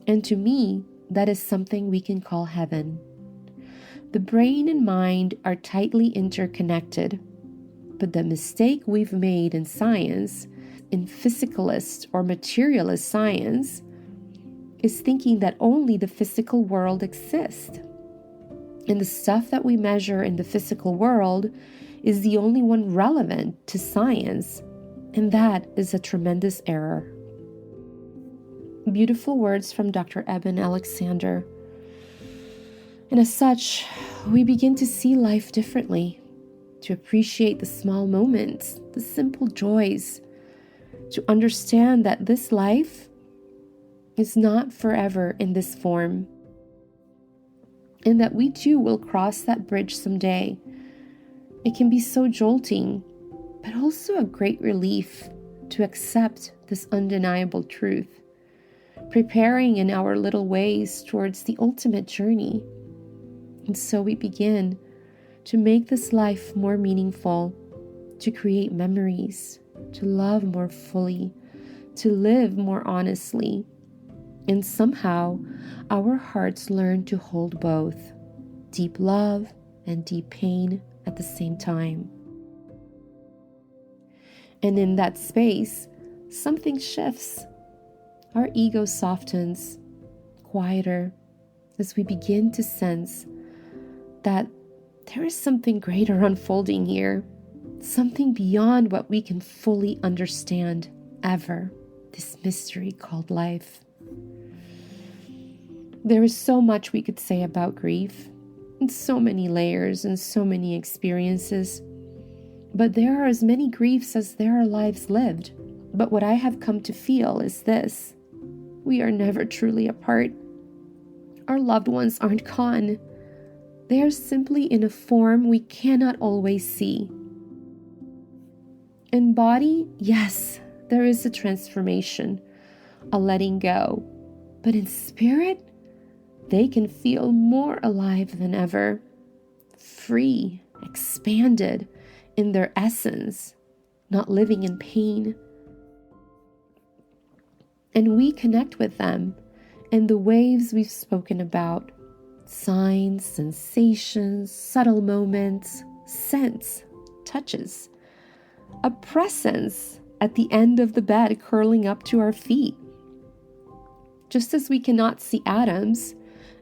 And to me, that is something we can call heaven. The brain and mind are tightly interconnected, but the mistake we've made in science, in physicalist or materialist science, is thinking that only the physical world exists. And the stuff that we measure in the physical world is the only one relevant to science, and that is a tremendous error. Beautiful words from Dr. Eben Alexander. And as such, we begin to see life differently, to appreciate the small moments, the simple joys, to understand that this life is not forever in this form, and that we too will cross that bridge someday. It can be so jolting, but also a great relief to accept this undeniable truth, preparing in our little ways towards the ultimate journey. And so we begin to make this life more meaningful, to create memories, to love more fully, to live more honestly. And somehow our hearts learn to hold both deep love and deep pain at the same time. And in that space, something shifts. Our ego softens, quieter, as we begin to sense that there is something greater unfolding here, something beyond what we can fully understand ever, this mystery called life. There is so much we could say about grief, and so many layers and so many experiences, but there are as many griefs as there are lives lived. But what I have come to feel is this: we are never truly apart. Our loved ones aren't gone. They are simply in a form we cannot always see. In body, yes, there is a transformation, a letting go. But in spirit, they can feel more alive than ever, free, expanded in their essence, not living in pain. And we connect with them in the waves we've spoken about: signs, sensations, subtle moments, scents, touches, a presence at the end of the bed curling up to our feet. Just as we cannot see atoms,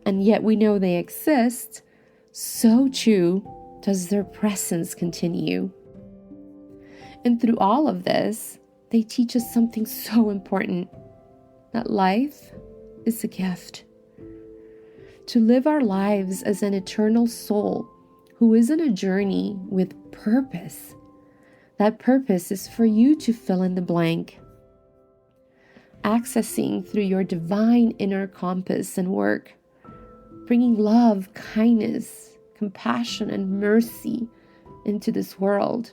and yet we know they exist, so too does their presence continue. And through all of this, they teach us something so important. that life is a gift. To live our lives as an eternal soul who is on a journey with purpose. That purpose is for you to fill in the blank. Accessing through your divine inner compass and work, bringing love, kindness, compassion, and mercy into this world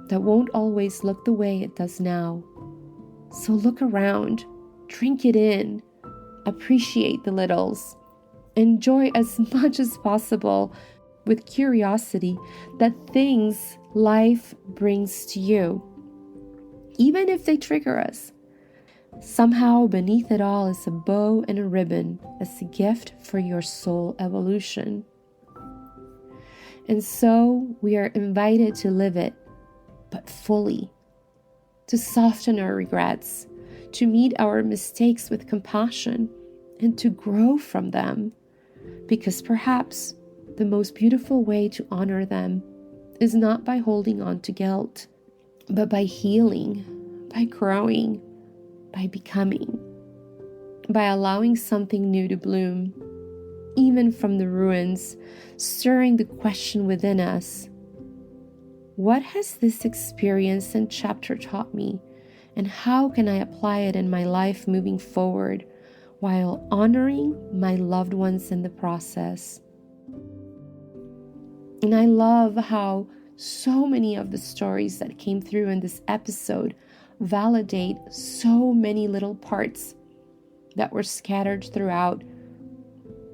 that won't always look the way it does now. So look around, drink it in, appreciate the littles, enjoy as much as possible with curiosity that things life brings to you, even if they trigger us. Somehow beneath it all is a bow and a ribbon as a gift for your soul evolution. And so we are invited to live it, but fully, to soften our regrets, to meet our mistakes with compassion, and to grow from them. Because perhaps the most beautiful way to honor them is not by holding on to guilt, but by healing, by growing, by becoming, by allowing something new to bloom, even from the ruins, stirring the question within us. What has this experience and chapter taught me, and how can I apply it in my life moving forward while honoring my loved ones in the process? And I love how so many of the stories that came through in this episode validate so many little parts that were scattered throughout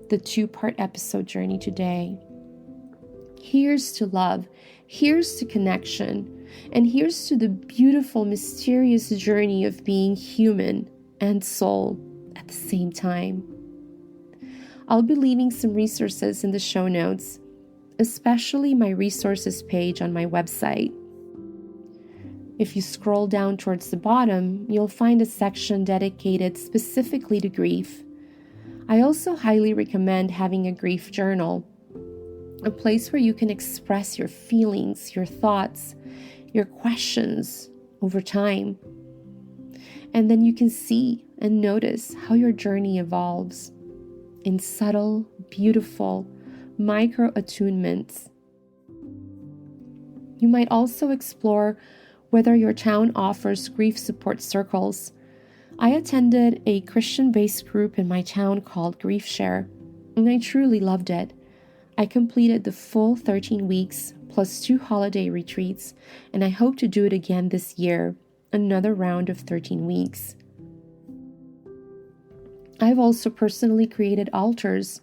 the 2-part episode journey today. Here's to love, here's to connection, and here's to the beautiful, mysterious journey of being human and soul at the same time. I'll be leaving some resources in the show notes, especially my resources page on my website. If you scroll down towards the bottom, you'll find a section dedicated specifically to grief. I also highly recommend having a grief journal, a place where you can express your feelings, your thoughts, your questions over time. And then you can see and notice how your journey evolves in subtle, beautiful, micro attunements. You might also explore whether your town offers grief support circles. I attended a Christian-based group in my town called Grief Share, and I truly loved it. I completed the full 13 weeks plus 2 holiday retreats, and I hope to do it again this year, another round of 13 weeks. I've also personally created altars,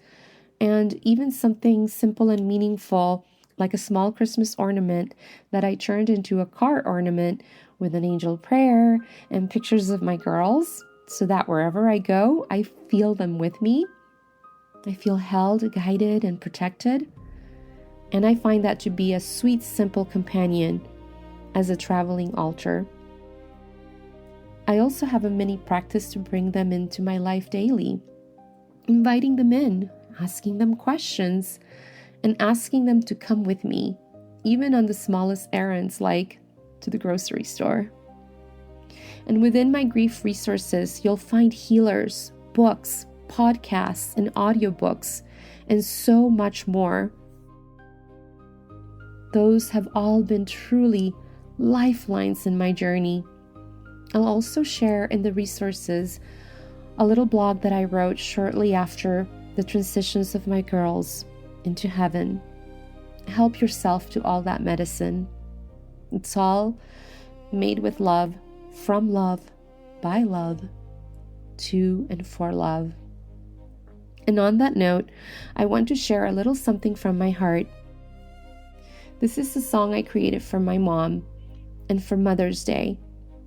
and even something simple and meaningful like a small Christmas ornament that I turned into a car ornament with an angel prayer and pictures of my girls, so that wherever I go, I feel them with me. I feel held, guided, and protected. And I find that to be a sweet, simple companion as a traveling altar. I also have a mini practice to bring them into my life daily, inviting them in, asking them questions, and asking them to come with me, even on the smallest errands like to the grocery store. And within my grief resources, you'll find healers, books, podcasts, and audiobooks, and so much more. Those have all been truly lifelines in my journey. I'll also share in the resources a little blog that I wrote shortly after the transitions of my girls into heaven. Help yourself to all that medicine. It's all made with love, from love, by love, to and for love. And on that note, I want to share a little something from my heart. This is the song I created for my mom, and for Mother's Day,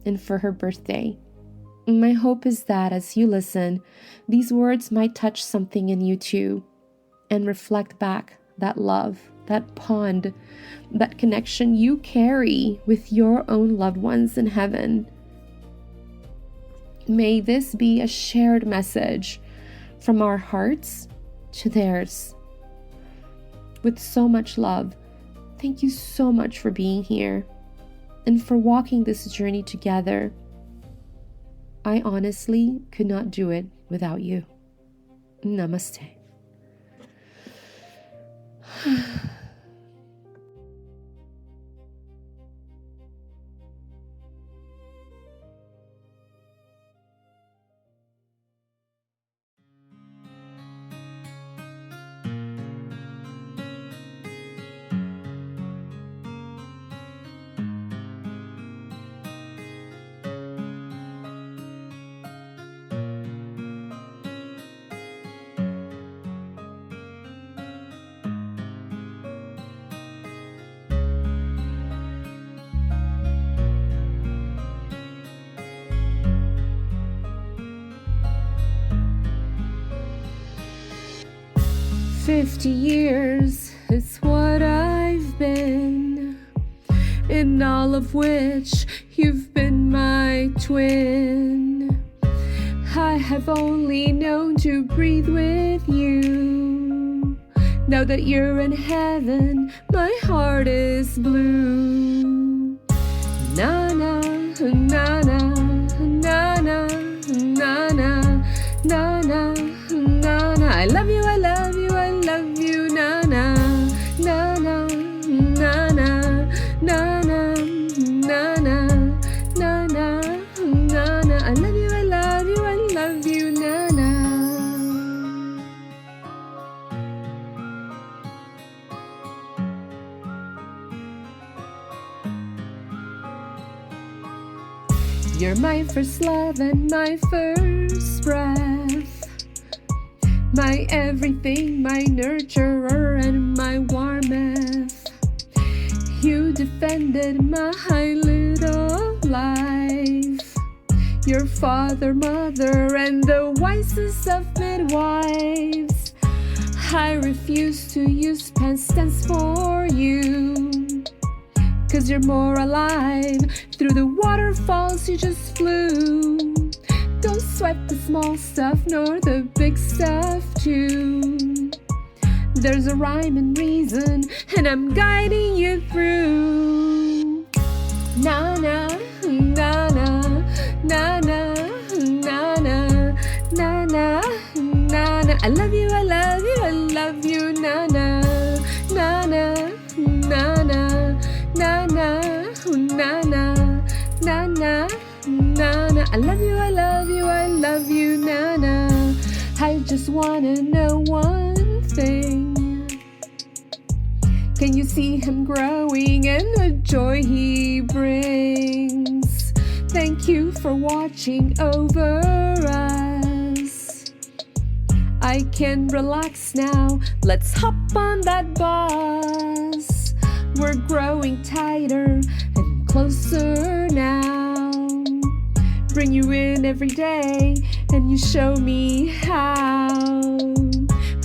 and for her birthday. And my hope is that as you listen, these words might touch something in you too, and reflect back that love, that bond, that connection you carry with your own loved ones in heaven. May this be a shared message from our hearts to theirs. With so much love, thank you so much for being here and for walking this journey together. I honestly could not do it without you. Namaste. "50 years is what I've been, in all of which you've been my twin. I have only known to breathe with you. Now that you're in heaven, my heart is blue. Na na, na na, na na, na na, na na, na na. I love you, I love you, I love you, na na, na na, na na, na na, na na, na na, na na. I love you, I love you, I love you, na na. You're my first love and my first breath, my everything, my nurturer and my warmth. You defended my little life, your father, mother, and the wisest of midwives. I refuse to use past tense for you, 'cause you're more alive. Through the waterfalls you just flew. Don't sweat the small stuff nor the big stuff too. There's a rhyme and reason, and I'm guiding you through. Na na, na na, na na, na na, na na, na na. I love you, I love you, I love you, na na, na na, na na, na na, na na, na na, na na. I love you, I love you, I love you, na na. I just wanna know one thing. Can you see him growing and the joy he brings? Thank you for watching over us. I can relax now, let's hop on that bus. We're growing tighter and closer now. Bring you in every day and you show me how.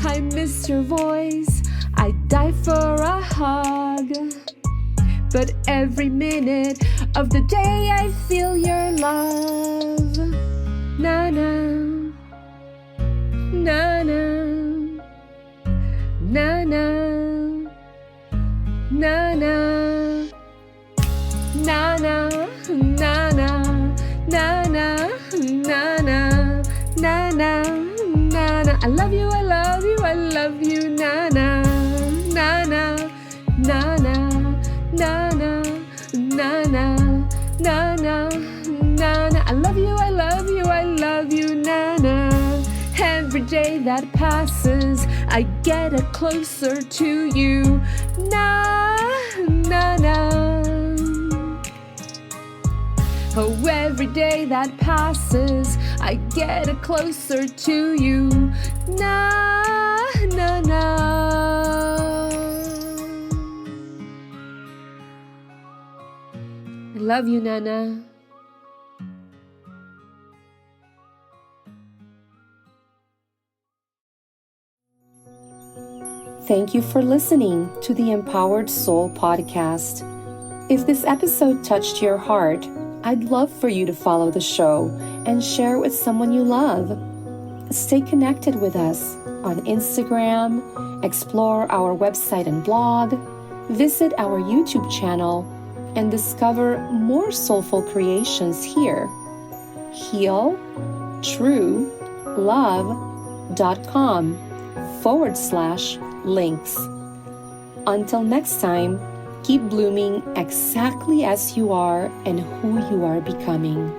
I miss your voice, I die for a hug. But every minute of the day I feel your love. Na na, na na, na na, na na, na na, na na, na na, na na, na na, na na. I love you, I love you, I love you, na na, na na, na na, na na, na na, na na, na na. I love you, I love you, I love you, na na. Every day that passes, I get closer to you, na na na. Oh, every day that passes, I get closer to you, na na na. I love you, Nana. Thank you for listening to the Empowered Soul podcast. If this episode touched your heart, I'd love for you to follow the show and share it with someone you love. Stay connected with us on Instagram, explore our website and blog, visit our YouTube channel, and discover more soulful creations here. healtruelove.com/links. Until next time, keep blooming exactly as you are and who you are becoming.